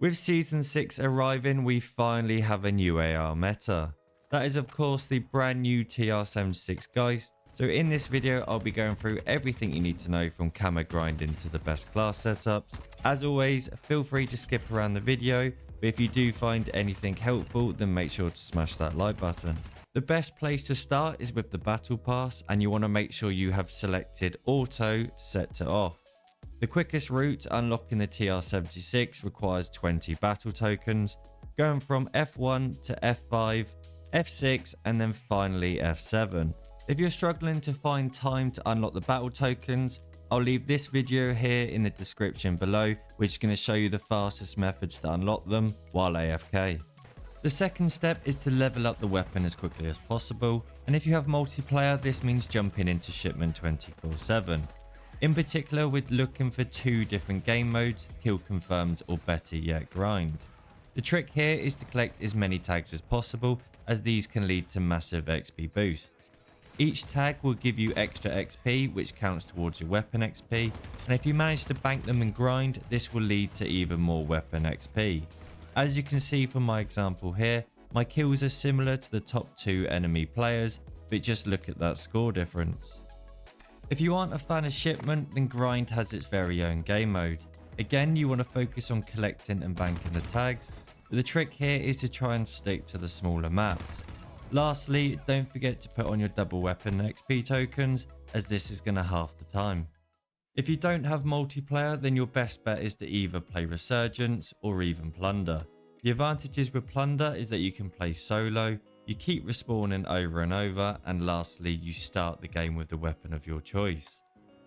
With Season 6 arriving, we finally have a new AR meta. That is of course the brand new TR-76 Geist. So in this video, I'll be going through everything you need to know from camo grinding to the best class setups. As always, feel free to skip around the video, but if you do find anything helpful, then make sure to smash that like button. The best place to start is with the battle pass, and you want to make sure you have selected auto set to off. The quickest route to unlocking the TR-76 requires 20 battle tokens, going from F1 to F5, F6 and then finally F7. If you're struggling to find time to unlock the battle tokens, I'll leave this video here in the description below, which is going to show you the fastest methods to unlock them while AFK. The second step is to level up the weapon as quickly as possible, and if you have multiplayer, this means jumping into shipment 24/7. In particular, we're looking for two different game modes, kill confirmed or better yet grind. The trick here is to collect as many tags as possible, as these can lead to massive XP boosts. Each tag will give you extra XP, which counts towards your weapon XP, and if you manage to bank them and grind, this will lead to even more weapon XP. As you can see from my example here, my kills are similar to the top two enemy players, but just look at that score difference. If you aren't a fan of shipment, then grind has its very own game mode. Again, you want to focus on collecting and banking the tags, but the trick here is to try and stick to the smaller maps. Lastly, don't forget to put on your double weapon XP tokens, as this is going to halve the time. If you don't have multiplayer, then your best bet is to either play Resurgence or even Plunder. The advantages with Plunder is that you can play solo, you keep respawning over and over, and lastly, you start the game with the weapon of your choice.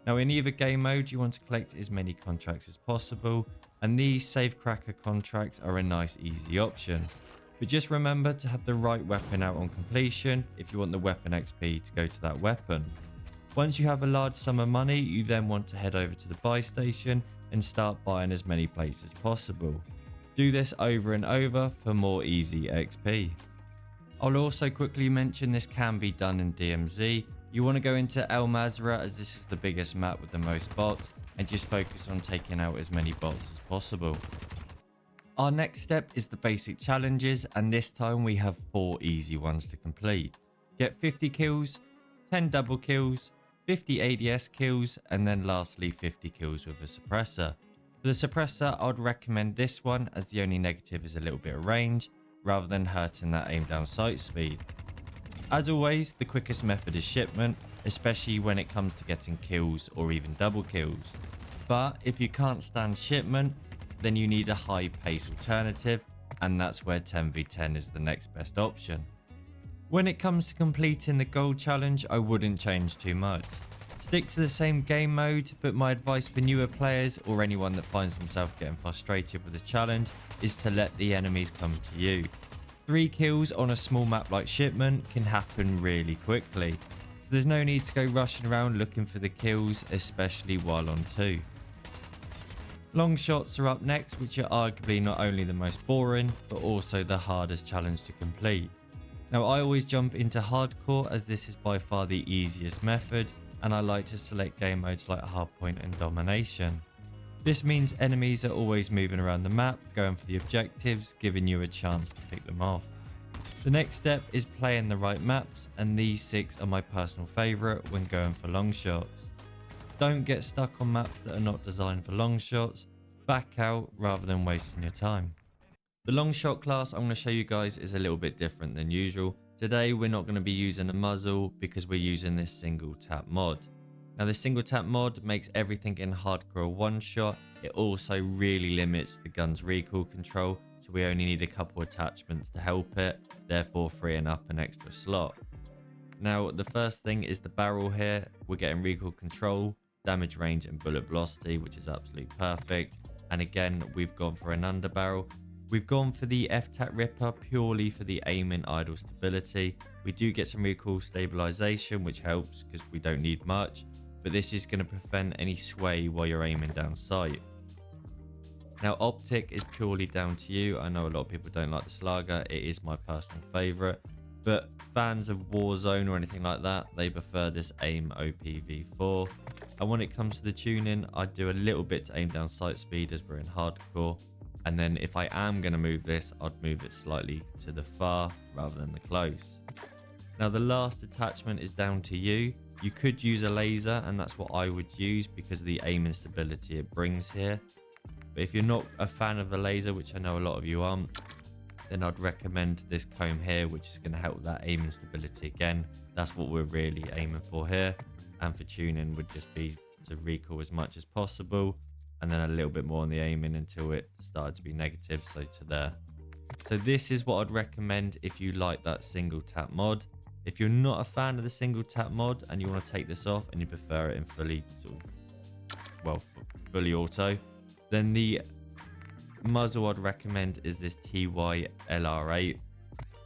Now in either game mode, you want to collect as many contracts as possible, and these Safecracker contracts are a nice easy option. But just remember to have the right weapon out on completion if you want the weapon XP to go to that weapon. Once you have a large sum of money, you then want to head over to the buy station and start buying as many plates as possible. Do this over and over for more easy XP. I'll also quickly mention this can be done in DMZ. You want to go into El Mazrah, as this is the biggest map with the most bots, and just focus on taking out as many bots as possible. Our next step is the basic challenges, and this time we have 4 easy ones to complete. Get 50 kills, 10 double kills, 50 ADS kills, and then lastly 50 kills with a suppressor. For the suppressor, I'd recommend this one, as the only negative is a little bit of range, rather than hurting that aim down sight speed. As always, the quickest method is shipment, especially when it comes to getting kills or even double kills. But if you can't stand shipment, then you need a high pace alternative, and that's where 10v10 is the next best option. When it comes to completing the gold challenge, I wouldn't change too much. Stick to the same game mode, but my advice for newer players or anyone that finds themselves getting frustrated with the challenge is to let the enemies come to you. 3 kills on a small map like shipment can happen really quickly, so there's no need to go rushing around looking for the kills, especially while on 2. Long shots are up next, which are arguably not only the most boring, but also the hardest challenge to complete. Now I always jump into hardcore, as this is by far the easiest method, and I like to select game modes like hardpoint and domination. This means enemies are always moving around the map, going for the objectives, giving you a chance to pick them off. The next step is playing the right maps, and these 6 are my personal favourite when going for long shots. Don't get stuck on maps that are not designed for long shots. Back out rather than wasting your time. The Longshot class I'm going to show you guys is a little bit different than usual. Today we're not going to be using a muzzle because we're using this single tap mod. Now this single tap mod makes everything in hardcore one shot. It also really limits the gun's recoil control, so we only need a couple attachments to help it, therefore freeing up an extra slot. Now the first thing is the barrel here. We're getting recoil control, damage range and bullet velocity, which is absolutely perfect. And again, we've gone for an underbarrel. We've gone for the F-Tat Ripper purely for the aim and idle stability. We do get some recoil stabilization, which helps because we don't need much, but this is going to prevent any sway while you're aiming down sight. Now optic is purely down to you. I know a lot of people don't like the Slager. It is my personal favorite, but fans of Warzone or anything like that, they prefer this aim OPV4. And when it comes to the tuning, I do a little bit to aim down sight speed as we're in hardcore. And then if I am going to move this, I'd move it slightly to the far rather than the close. Now the last attachment is down to you. You could use a laser, and that's what I would use because of the aim and stability it brings here. But if you're not a fan of the laser, which I know a lot of you aren't, then I'd recommend this comb here, which is going to help that aim and stability again. That's what we're really aiming for here. And for tuning would just be to recoil as much as possible, and then a little bit more on the aiming until it started to be negative, so to there. So this is what I'd recommend if you like that single tap mod. If you're not a fan of the single tap mod and you want to take this off and you prefer it in fully fully auto, then the muzzle I'd recommend is this TR-76.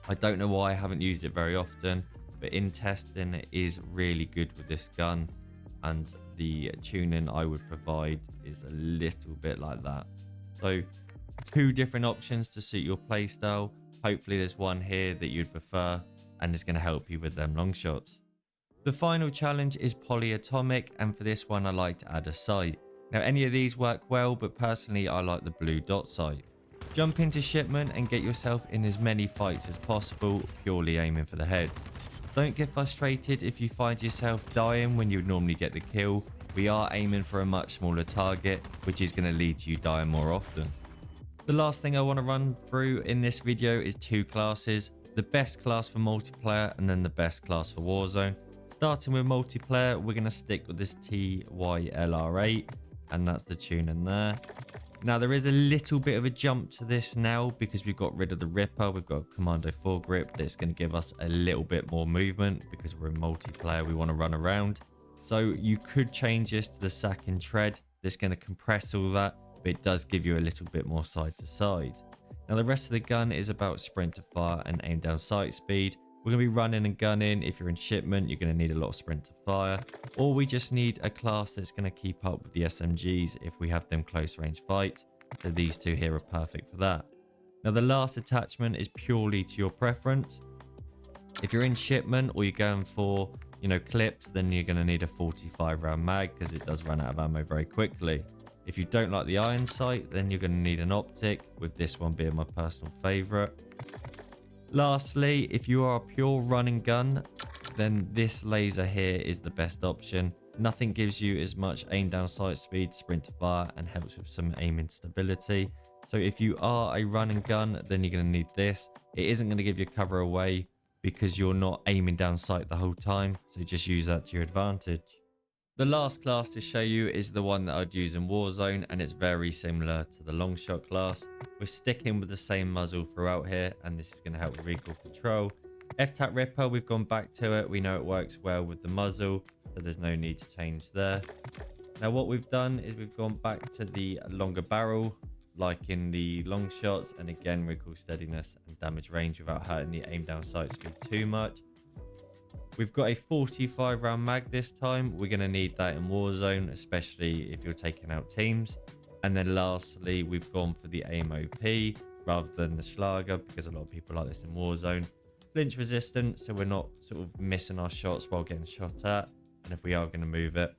I don't know why I haven't used it very often, but in testing it is really good with this gun, and the tuning I would provide is a little bit like that. So 2 different options to suit your playstyle. Hopefully there's one here that you'd prefer and is going to help you with them long shots. The final challenge is Polyatomic, and for this one I like to add a sight. Now any of these work well, but personally I like the blue dot sight. Jump into shipment and get yourself in as many fights as possible, purely aiming for the head. Don't get frustrated if you find yourself dying when you would normally get the kill. We are aiming for a much smaller target, which is going to lead to you dying more often. The last thing I want to run through in this video is 2 classes. The best class for multiplayer and then the best class for Warzone. Starting with multiplayer, we're going to stick with this TR-76, and that's the tuning there. Now there is a little bit of a jump to this now because we've got rid of the Ripper. We've got a Commando foregrip that's going to give us a little bit more movement because we're in multiplayer. We want to run around. So you could change this to the sack and tread. That's going to compress all that, but it does give you a little bit more side to side. Now the rest of the gun is about sprint to fire and aim down sight speed. We're going to be running and gunning. If you're in shipment, you're going to need a lot of sprint to fire. Or we just need a class that's going to keep up with the SMGs if we have them close range fights. So these 2 here are perfect for that. Now the last attachment is purely to your preference. If you're in shipment or you're going for, clips, then you're going to need a 45 round mag because it does run out of ammo very quickly. If you don't like the iron sight, then you're going to need an optic, with this one being my personal favorite. Lastly, if you are a pure running gun, then this laser here is the best option. Nothing gives you as much aim down sight speed, sprint to fire, and helps with some aiming stability. So if you are a running gun, then you're going to need this. It isn't going to give your cover away because you're not aiming down sight the whole time. So just use that to your advantage. The last class to show you is the one that I'd use in Warzone, and it's very similar to the Longshot class. We're sticking with the same muzzle throughout here, and this is going to help with recoil control. F-Tap Ripper, we've gone back to it. We know it works well with the muzzle, so there's no need to change there. Now what we've done is we've gone back to the longer barrel, like in the long shots, and again recoil steadiness and damage range without hurting the aim down sight speed too much. We've got a 45 round mag this time. We're going to need that in Warzone, especially if you're taking out teams. And then lastly, we've gone for the AMOP rather than the Schlager because a lot of people like this in Warzone. Flinch resistant, so we're not sort of missing our shots while getting shot at. And if we are going to move it,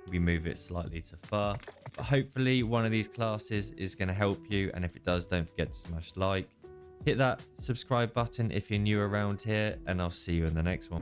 we move it slightly to far. But hopefully one of these classes is going to help you. And if it does, don't forget to smash like. Hit that subscribe button if you're new around here, and I'll see you in the next one.